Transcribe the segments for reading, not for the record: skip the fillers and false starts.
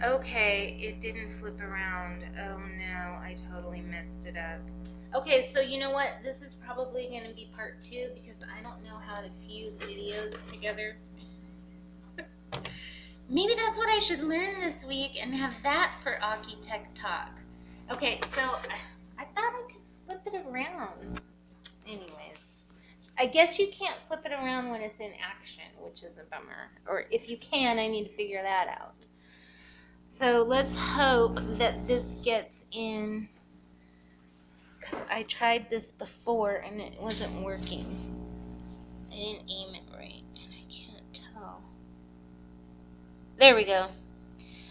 Okay, it didn't flip around. Oh no, I totally messed it up. Okay, so you know what? This is probably going to be part 2 because I don't know how to fuse videos together. Maybe that's what I should learn this week and have that for Aki Tech Talk. Okay, so I thought I could flip it around. Anyways, I guess you can't flip it around when it's in action, which is a bummer. Or if you can, I need to figure that out. So let's hope that this gets in, because I tried this before and it wasn't working. I didn't aim it right and I can't tell. There we go.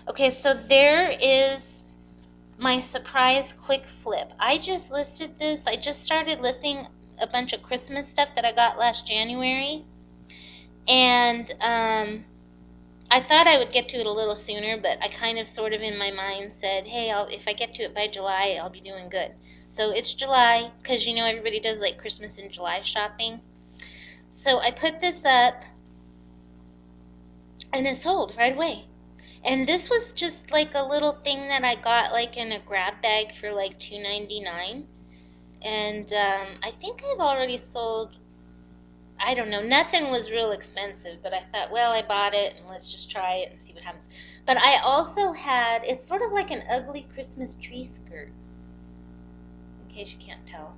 Okay, so there is my surprise quick flip. I just listed this. I just started listing a bunch of Christmas stuff that I got last January. And I thought I would get to it a little sooner, but I kind of sort of in my mind said, hey, if I get to it by July, I'll be doing good. So it's July, because you know everybody does like Christmas and July shopping. So I put this up, and it sold right away. And this was just like a little thing that I got like in a grab bag for like $2.99. And I think I've already sold, I don't know, nothing was real expensive, but I thought, well, I bought it and let's just try it and see what happens. But I also had, it's sort of like an ugly Christmas tree skirt, in case you can't tell.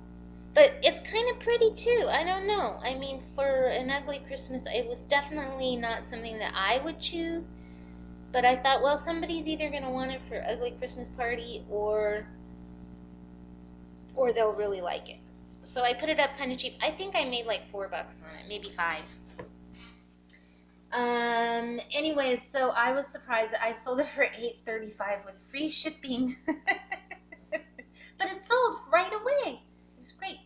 But it's kind of pretty too. I don't know. I mean, for an ugly Christmas, it was definitely not something that I would choose. But I thought, well, somebody's either going to want it for ugly Christmas party or they'll really like it. So I put it up kind of cheap. I think I made like $4 on it, maybe 5. Anyways, so I was surprised that I sold it for $8.35 with free shipping. But it sold right away. It was great.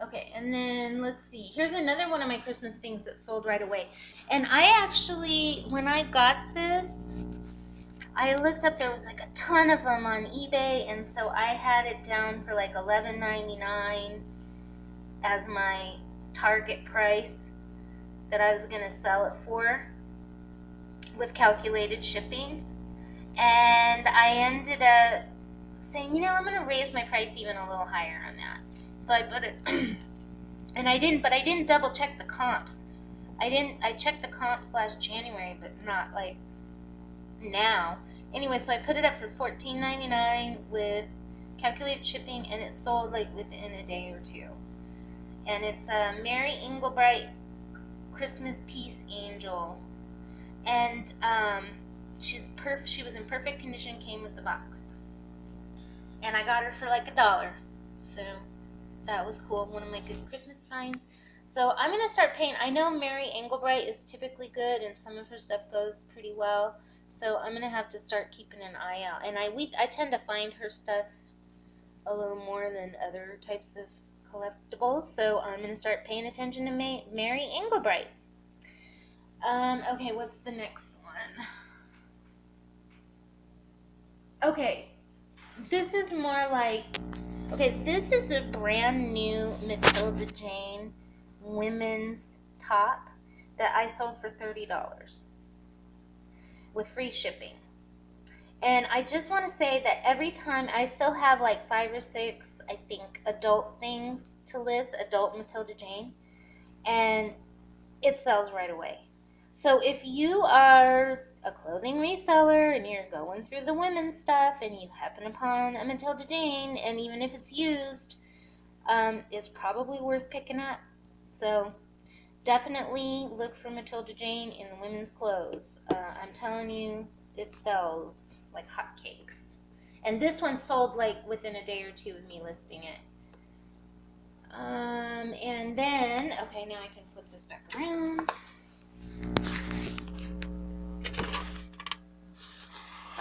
Okay, and then let's see. Here's another one of my Christmas things that sold right away. And I actually, when I got this, I looked up, there was like a ton of them on eBay, and so I had it down for like $11.99 as my target price that I was going to sell it for with calculated shipping. And I ended up saying, you know, I'm going to raise my price even a little higher on that. So I put it, and I didn't double check the comps. I checked the comps last January, but not like now. Anyway, so I put it up for $14.99 with calculated shipping, and it sold like within a day or two. And it's a Mary Englebright Christmas Peace Angel, and she was in perfect condition, came with the box, and I got her for like $1. So that was cool. One of my good Christmas finds. So I'm gonna start paying. I know Mary Englebright is typically good, and some of her stuff goes pretty well. So I'm gonna have to start keeping an eye out. And I tend to find her stuff a little more than other types of collectibles. So I'm gonna start paying attention to Mary Englebright. Okay, what's the next one? Okay, this is more like, okay, this is a brand new Matilda Jane women's top that I sold for $30 with free shipping. And I just want to say that every time I still have like 5 or 6, I think, adult things to list, adult Matilda Jane, and it sells right away. So if you are a clothing reseller and you're going through the women's stuff and you happen upon a Matilda Jane, and even if it's used, it's probably worth picking up. So definitely look for Matilda Jane in the women's clothes. I'm telling you, it sells like hotcakes. And this one sold like within a day or two of me listing it. And then, okay, now I can flip this back around.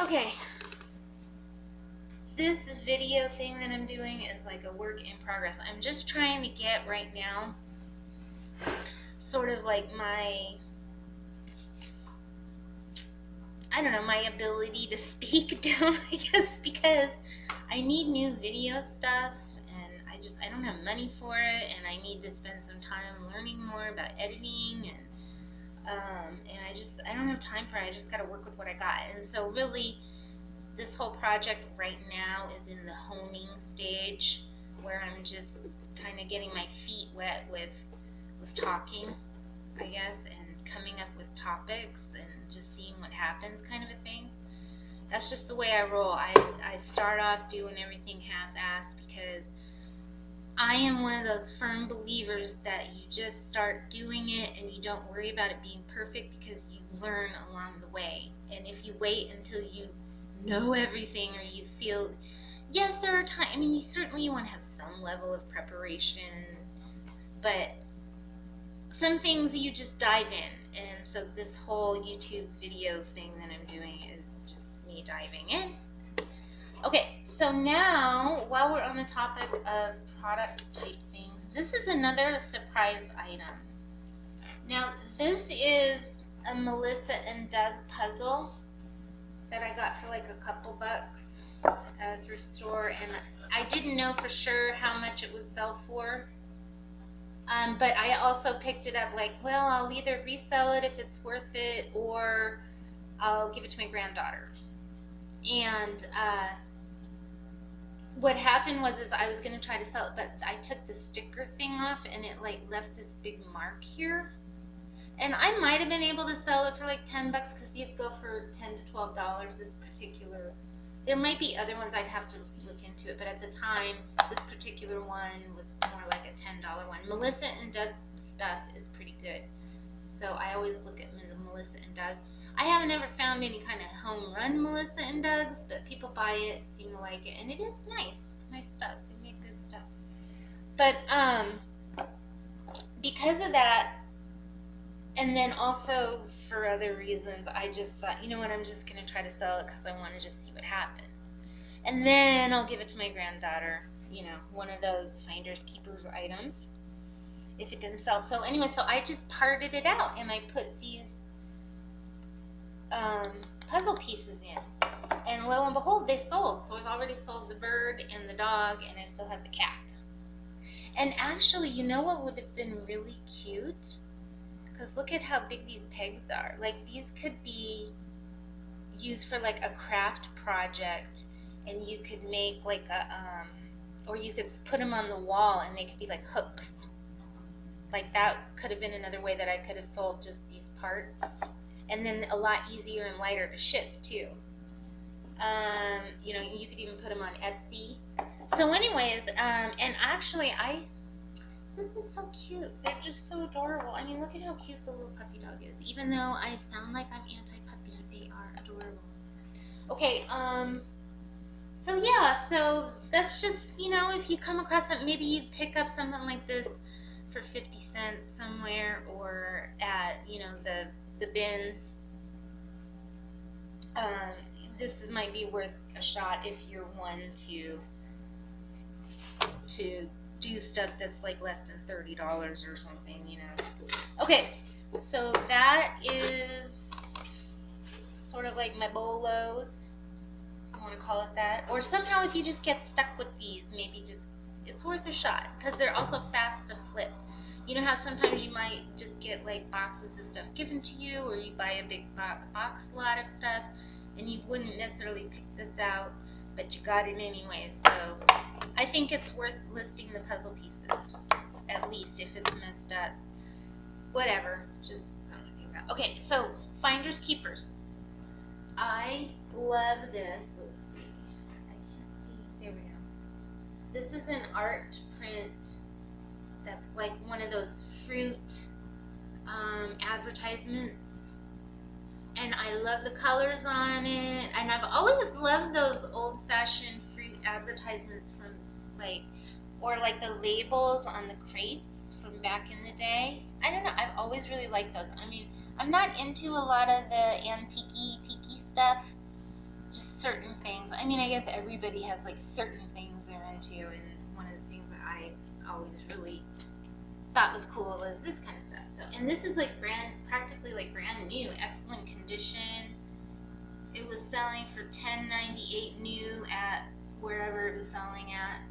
Okay, this video thing that I'm doing is like a work in progress. I'm just trying to get right now sort of like my, I don't know, my ability to speak down, I guess, because I need new video stuff and I don't have money for it, and I need to spend some time learning more about editing, and And I don't have time for it. I just got to work with what I got. And so really, this whole project right now is in the honing stage, where I'm just kind of getting my feet wet with talking, I guess, and coming up with topics and just seeing what happens, kind of a thing. That's just the way I roll. I start off doing everything half-assed because I am one of those firm believers that you just start doing it and you don't worry about it being perfect, because you learn along the way. And if you wait until you know everything, or you feel, yes, there are times, I mean, you want to have some level of preparation, but some things you just dive in. And so this whole YouTube video thing that I'm doing is just me diving in. Okay, so now, while we're on the topic of product type things, this is another surprise item. Now, this is a Melissa and Doug puzzle that I got for like a couple bucks at a thrift store, and I didn't know for sure how much it would sell for. But I also picked it up like, well, I'll either resell it if it's worth it, or I'll give it to my granddaughter. And what happened was I was going to try to sell it, but I took the sticker thing off, and it like left this big mark here. And I might have been able to sell it for like 10 bucks, because these go for $10 to $12, this particular. There might be other ones, I'd have to look into it, but at the time, this particular one was more like a $10 one. Melissa and Doug stuff is pretty good, so I always look at Melissa and Doug. I haven't ever found any kind of home run Melissa and Doug's, but people buy it, seem to like it, and it is nice stuff. They make good stuff. But because of that, and then also for other reasons, I just thought, you know what, I'm just going to try to sell it because I want to just see what happens. And then I'll give it to my granddaughter, you know, one of those finders keepers items, if it doesn't sell. So anyway, so I just parted it out, and I put these puzzle pieces in. And lo and behold, they sold. So I've already sold the bird and the dog, and I still have the cat. And actually, you know what would have been really cute? Because look at how big these pegs are. Like, these could be used for like a craft project, and you could make like a, or you could put them on the wall and they could be like hooks. Like, that could have been another way that I could have sold just these parts. And then a lot easier and lighter to ship too. You know, you could even put them on Etsy. So anyways, and actually this is so cute. They're just so adorable. I mean, look at how cute the little puppy dog is. Even though I sound like I'm anti-puppy, they are adorable. Okay, so yeah, so that's just, you know, if you come across something, maybe you'd pick up something like this for 50 cents somewhere, or at, you know, the bins. This might be worth a shot if you're one to do stuff that's like less than $30 or something, you know. Okay, so that is sort of like my bolos, I want to call it that. Or somehow if you just get stuck with these, maybe just, it's worth a shot, because they're also fast to flip. You know how sometimes you might just get like boxes of stuff given to you, or you buy a big box lot of stuff, and you wouldn't necessarily pick this out, but you got it anyway. So I think it's worth listing the puzzle pieces, at least if it's messed up. Whatever, just something to think about. Okay, so finders keepers. I love this. Let's see. I can't see. There we go. This is an art print that's like one of those fruit advertisements. And I love the colors on it. And I've always loved those old-fashioned fruit advertisements from like, or like the labels on the crates from back in the day. I don't know. I've always really liked those. I mean, I'm not into a lot of the antique-tiki stuff. Just certain things. I mean, I guess everybody has like certain things they're into. And one of the things that I always really thought was cool was this kind of stuff. So, and this is like practically like brand new, excellent condition. It was selling for $10.98 new at wherever it was selling at,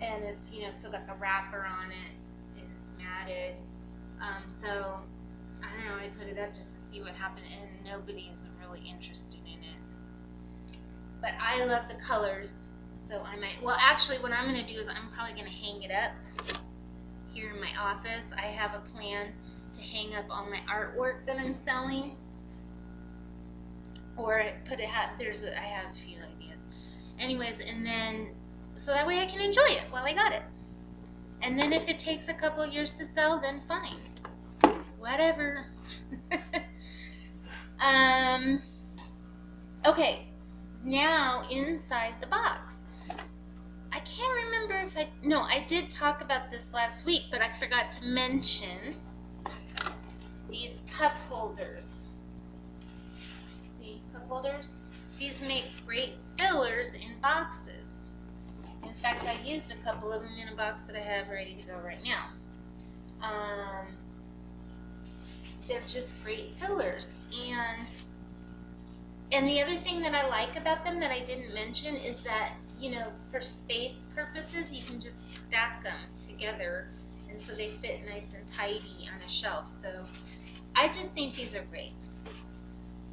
and it's, you know, still got the wrapper on it. It's matted. So I don't know, I put it up just to see what happened, and nobody's really interested in it. But I love the colors, so I might, well, actually what I'm going to do is I'm probably going to hang it up here in my office. I have a plan to hang up all my artwork that I'm selling, or put it, I have a few ideas. Anyways, and then, so that way I can enjoy it while I got it. And then if it takes a couple years to sell, then fine. Whatever. Okay, now inside the box. I can't remember if I did talk about this last week, but I forgot to mention these cup holders. See, cup holders? These make great fillers in boxes. In fact, I used a couple of them in a box that I have ready to go right now. They're just great fillers. And the other thing that I like about them that I didn't mention is that, you know, for space purposes, you can just stack them together, and so they fit nice and tidy on a shelf. So I just think these are great.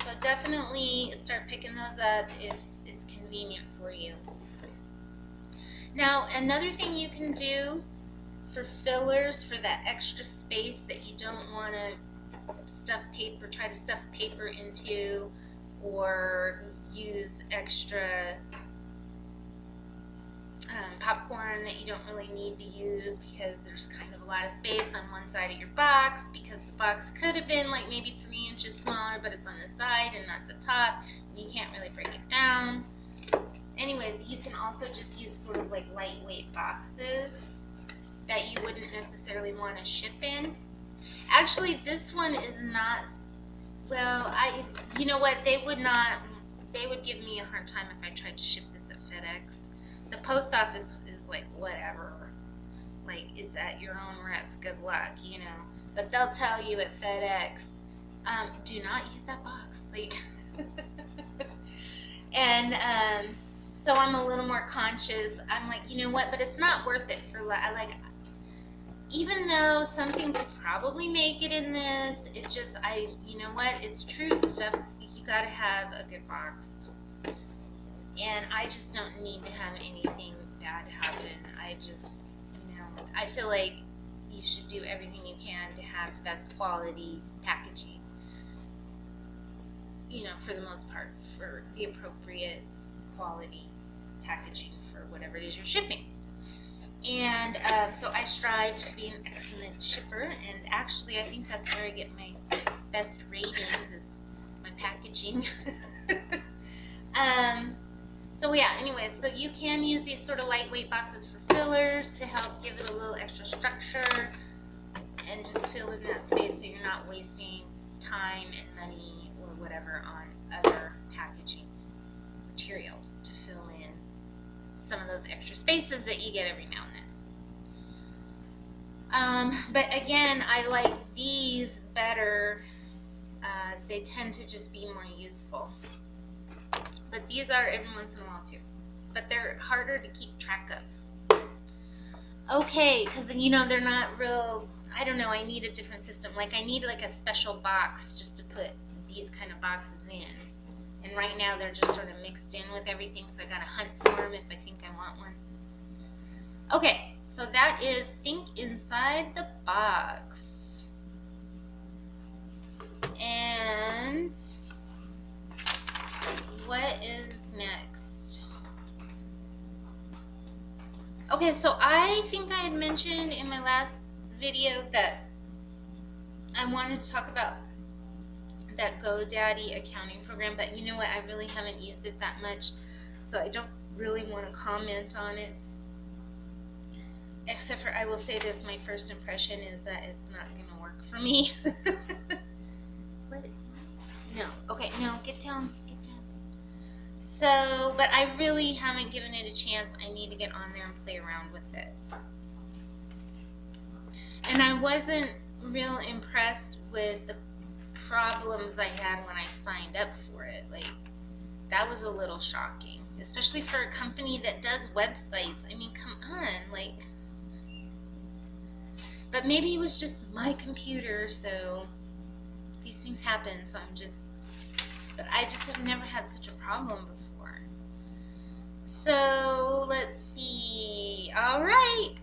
So definitely start picking those up if it's convenient for you. Now, another thing you can do for fillers, for that extra space that you don't want to try to stuff paper into, or use extra popcorn that you don't really need to use because there's kind of a lot of space on one side of your box, because the box could have been like maybe 3 inches smaller, but it's on the side and not the top, and you can't really break it down. Anyways, you can also just use sort of like lightweight boxes that you wouldn't necessarily want to ship in. Actually, this one is not, well, you know what, they would give me a hard time if I tried to ship this at FedEx. The post office is like, whatever, like, it's at your own risk, good luck, you know, but they'll tell you at FedEx, do not use that box, like, and, so I'm a little more conscious. I'm like, you know what, but it's not worth it for, like, even though something could probably make it in this, it just, you know what, it's true stuff, you gotta have a good box. And I just don't need to have anything bad happen. I just, you know, I feel like you should do everything you can to have the best quality packaging, you know, for the most part, for the appropriate quality packaging for whatever it is you're shipping. And so I strive to be an excellent shipper, and actually I think that's where I get my best ratings, is my packaging. So yeah, anyways, so you can use these sort of lightweight boxes for fillers to help give it a little extra structure and just fill in that space so you're not wasting time and money or whatever on other packaging materials to fill in some of those extra spaces that you get every now and then. But again, I like these better. They tend to just be more useful. But these are every once in a while too. But they're harder to keep track of. Okay, because then, you know, they're not real, I don't know, I need a different system. Like, I need like a special box just to put these kind of boxes in. And right now they're just sort of mixed in with everything, so I gotta hunt for them if I think I want one. Okay, so that is Think Inside the Box. And what is next? Okay, so I think I had mentioned in my last video that I wanted to talk about that GoDaddy accounting program, but you know what, I really haven't used it that much, so I don't really want to comment on it, except for I will say this, my first impression is that it's not going to work for me. What? No, okay, no, get down. So, but I really haven't given it a chance. I need to get on there and play around with it. And I wasn't real impressed with the problems I had when I signed up for it. Like, that was a little shocking, especially for a company that does websites. I mean, come on, like, but maybe it was just my computer, so these things happen, so but I just have never had such a problem before. So let's see. All right.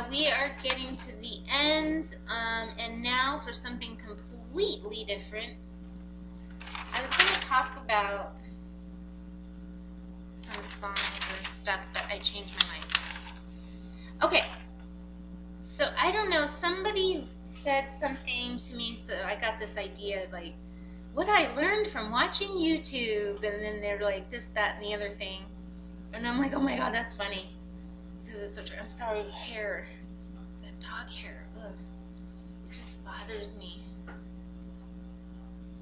We are getting to the end, and now for something completely different. I was going to talk about some songs and stuff, but I changed my mind. Okay, so I don't know, somebody said something to me, so I got this idea, like, what I learned from watching YouTube, and then they're like this, that, and the other thing, and I'm like, oh my god, that's funny, because it's so true. I'm sorry, hair, that dog hair, ugh, it just bothers me.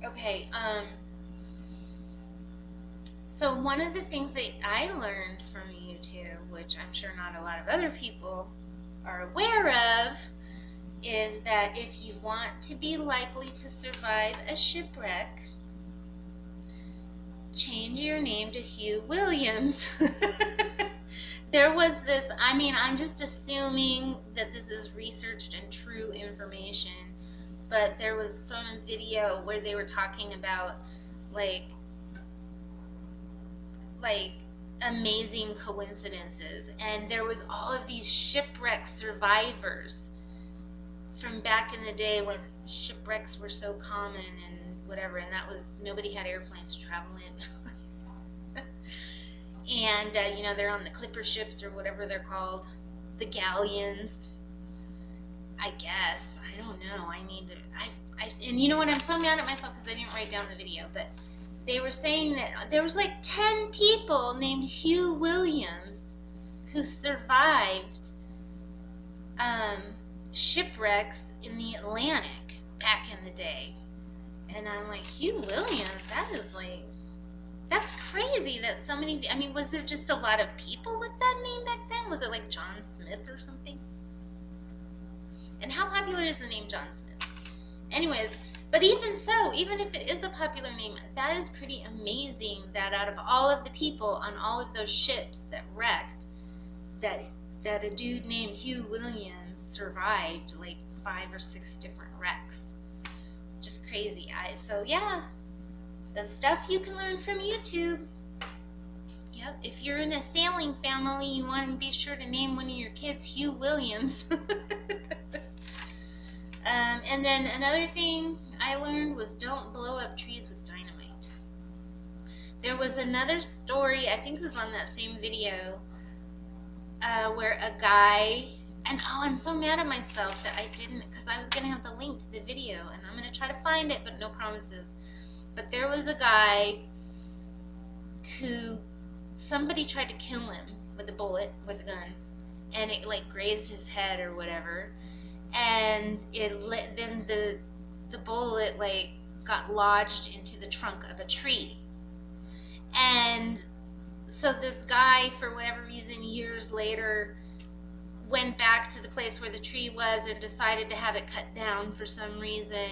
Okay, so one of the things that I learned from YouTube, which I'm sure not a lot of other people are aware of, is that if you want to be likely to survive a shipwreck, change your name to Hugh Williams. There was this, I mean, I'm just assuming that this is researched and true information, but there was some video where they were talking about like amazing coincidences, and there was all of these shipwreck survivors from back in the day when shipwrecks were so common and whatever, and that was, nobody had airplanes to travel in. And you know, they're on the clipper ships or whatever they're called, the galleons, I guess. I don't know. I need to, and you know what, I'm so mad at myself because I didn't write down the video, but they were saying that there was like 10 people named Hugh Williams who survived shipwrecks in the Atlantic back in the day. And I'm like, Hugh Williams, that's crazy that so many, I mean, was there just a lot of people with that name back then? Was it like John Smith or something? And how popular is the name John Smith? Anyways, but even so, even if it is a popular name, that is pretty amazing that out of all of the people on all of those ships that wrecked, that a dude named Hugh Williams survived like 5 or 6 different wrecks. Just crazy. So yeah, the stuff you can learn from YouTube. Yep, if you're in a sailing family, you want to be sure to name one of your kids Hugh Williams. And then another thing I learned was don't blow up trees with dynamite. There was another story, I think it was on that same video, where a guy, and oh, I'm so mad at myself that I didn't, because I was going to have the link to the video, and I'm going to try to find it, but no promises. But there was a guy who, somebody tried to kill him with a bullet, with a gun, and it like grazed his head or whatever, and then the bullet like got lodged into the trunk of a tree. And so this guy, for whatever reason, years later went back to the place where the tree was and decided to have it cut down for some reason,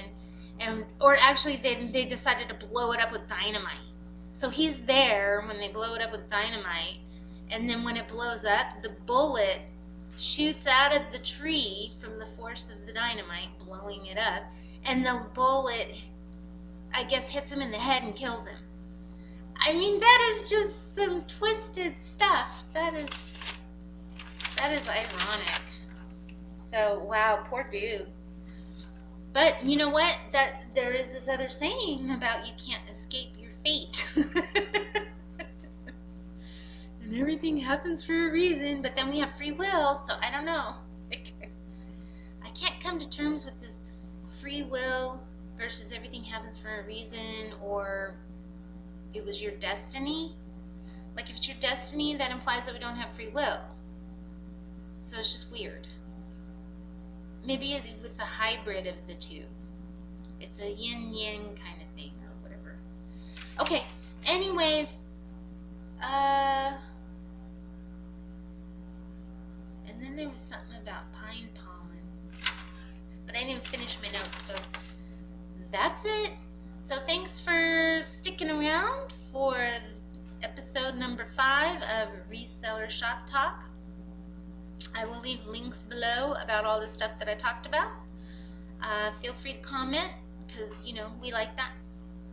or actually they decided to blow it up with dynamite. So he's there when they blow it up with dynamite, and then when it blows up, the bullet shoots out of the tree from the force of the dynamite blowing it up, and the bullet, I guess, hits him in the head and kills him. I mean, that is just some twisted stuff. That is ironic. So, wow, poor dude. But you know what? That there is this other saying about you can't escape your fate. And everything happens for a reason, but then we have free will, so I don't know. I can't come to terms with this free will versus everything happens for a reason, or it was your destiny. Like, if it's your destiny, that implies that we don't have free will. So it's just weird. Maybe it's a hybrid of the two. It's a yin-yang kind of thing, or whatever. Okay, anyways, and then there was something about pine pollen, but I didn't finish my notes, so that's it. So thanks for sticking around for episode number 5 of Reseller Shop Talk. I will leave links below about all the stuff that I talked about. Feel free to comment, because, you know, we like that.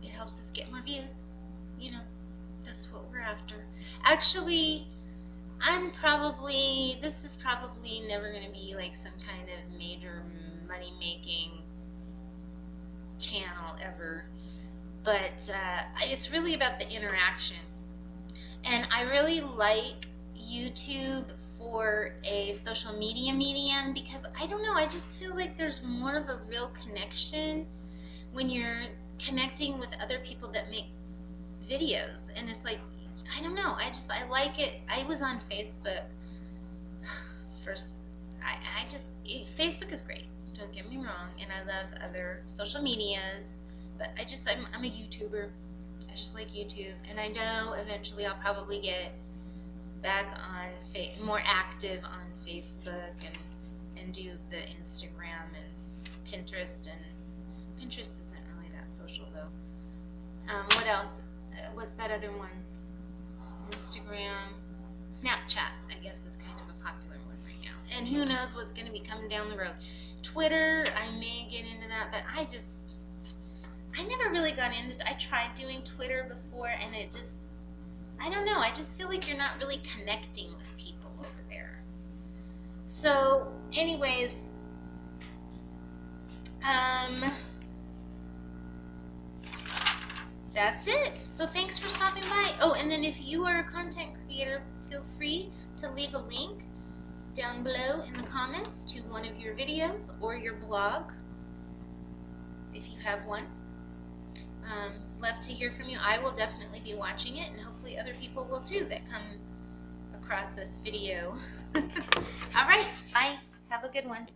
It helps us get more views. You know, that's what we're after. Actually, this is probably never going to be like some kind of major money-making channel ever. But it's really about the interaction. And I really like YouTube for a social media medium, because I don't know, I just feel like there's more of a real connection when you're connecting with other people that make videos. And it's like, I don't know, I like it. I was on Facebook first. Facebook is great, don't get me wrong, and I love other social medias, but I'm a YouTuber. I just like YouTube, and I know eventually I'll probably get back on more active on Facebook and do the Instagram and Pinterest. And Pinterest isn't really that social though. What else? What's that other one? Instagram, Snapchat, I guess, is kind of a popular one right now. And who knows what's going to be coming down the road. Twitter, I may get into that, but I never really got into it. I tried doing Twitter before, and it just, I don't know, I just feel like you're not really connecting with people over there. So, anyways, that's it. So thanks for stopping by. Oh, and then if you are a content creator, feel free to leave a link down below in the comments to one of your videos or your blog, if you have one. Love to hear from you. I will definitely be watching it, and hopefully other people will too that come across this video. All right, bye. Have a good one.